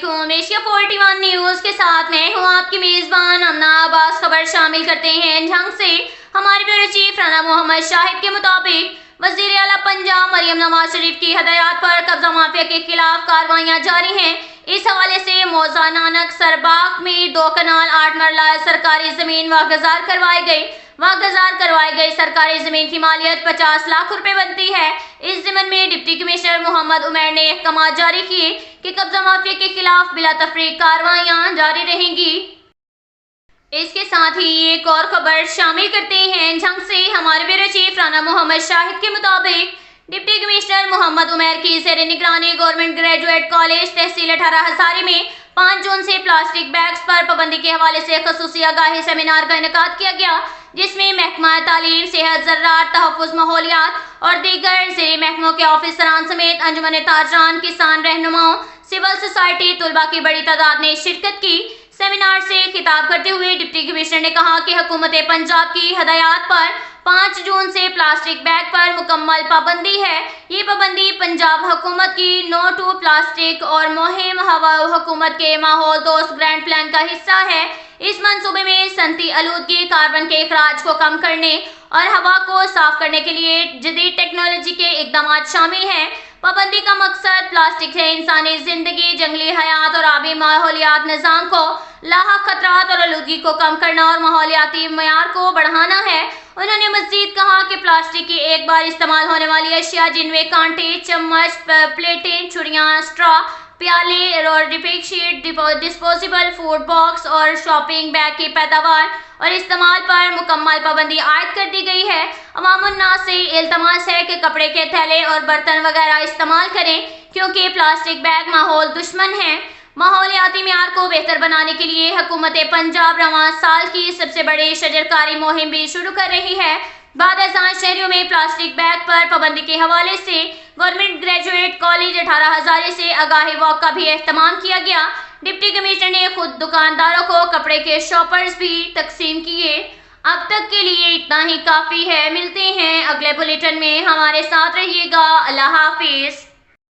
वालेकुम। Asia 41 news के साथ मैं हूँ आपकी मेजबान अमना अब्बास। खबर शामिल करते हैं झंग से। हमारे ब्यूरो चीफ राना मोहम्मद शाहिद के मुताबिक वजीर आला पंजाब मरियम नवाज शरीफ की हदायत पर कब्जा माफिया के खिलाफ कार्रवाइयां जारी हैं। इस हवाले से मौजा नानक सरबाग में 2 कनाल 8 मरला सरकारी जमीन वागजार करवाई गई सरकारी जमीन की मालियत 50 लाख रुपए बनती है। इस ज़िम्न में डिप्टी कमिश्नर मोहम्मद उमर ने अहकाम जारी किए कि कब्जा माफिया के खिलाफ बिला तफरीक कार्रवाइयां जारी रहेंगी। इसके साथ ही एक और खबर शामिल करते हैं झंग से। हमारे ब्यूरो चीफ राना मोहम्मद शाहिद के मुताबिक डिप्टी कमिश्नर मोहम्मद उमर की ज़ेर निगरानी गवर्नमेंट ग्रेजुएट कॉलेज तहसील 18 हजारी में 5 जून से प्लास्टिक बैग्स पर पाबंदी के हवाले से खसूसी आगाही सेमिनार का इनेकाद किया गया, जिसमें महकमा तालीम, सेहत, ज़राअत, तहफ़्फ़ुज़ माहौलियात और दीगर ज़ेरी महकमों के ऑफिसरान समेत अंजुमन ताजरान, किसान रहनुमाओं, सिविल सोसाइटी, तुलबा की बड़ी तादाद ने शिरकत की। सेमिनार से खिताब करते हुए डिप्टी कमिश्नर ने कहा कि हुकूमत पंजाब की हदायत पर 5 जून से प्लास्टिक बैग पर मुकम्मल पाबंदी है। ये पाबंदी पंजाब हुकूमत की नो टू प्लास्टिक और मुहिम हवा हुकूमत के माहौल दोस्त ग्रैंड प्लान का हिस्सा है। इस मंसूबे में सनती आलूदगी, कार्बन के अखराज को कम करने और हवा को साफ करने के लिए जदीद टेक्नोलॉजी के इकदाम शामिल हैं। पाबंदी का मकसद प्लास्टिक से इंसानी जिंदगी, जंगली हयात और आबी माहौलियात निज़ाम को लाहक खतरात और आलूदगी को कम करना और माहौलियाती मयार को बढ़ाना है। उन्होंने मज़ीद कहा कि प्लास्टिक की एक बार इस्तेमाल होने वाली अशिया जिनमें कांटे, चम्मच, प्लेटें, छुरियाँ, स्ट्रॉ, प्याले और रिपेक शीट, डिस्पोजेबल फूड बॉक्स और शॉपिंग बैग की पैदावार और इस्तेमाल पर मुकम्मल पाबंदी आयद कर दी गई है। अवामुन्नास से इल्तमास है कि कपड़े के थैले और बर्तन वगैरह इस्तेमाल करें, क्योंकि प्लास्टिक बैग माहौल दुश्मन है। माहौलियाती मियार को बेहतर बनाने के लिए हुकूमत पंजाब रवां साल की सबसे बड़ी शजरकारी मुहिम भी शुरू कर रही है। बाद अज़ां शहरियों में प्लास्टिक बैग पर पाबंदी के हवाले से गवर्नमेंट ग्रेजुएट कॉलेज 18 हजारी से आगाही वॉक का भी एहतमाम किया गया। डिप्टी कमिश्नर ने खुद दुकानदारों को कपड़े के शॉपर्स भी तकसीम किए। अब तक के लिए इतना ही काफ़ी है। मिलते हैं अगले बुलेटिन में, हमारे साथ रहिएगा। अल्लाह हाफिज़।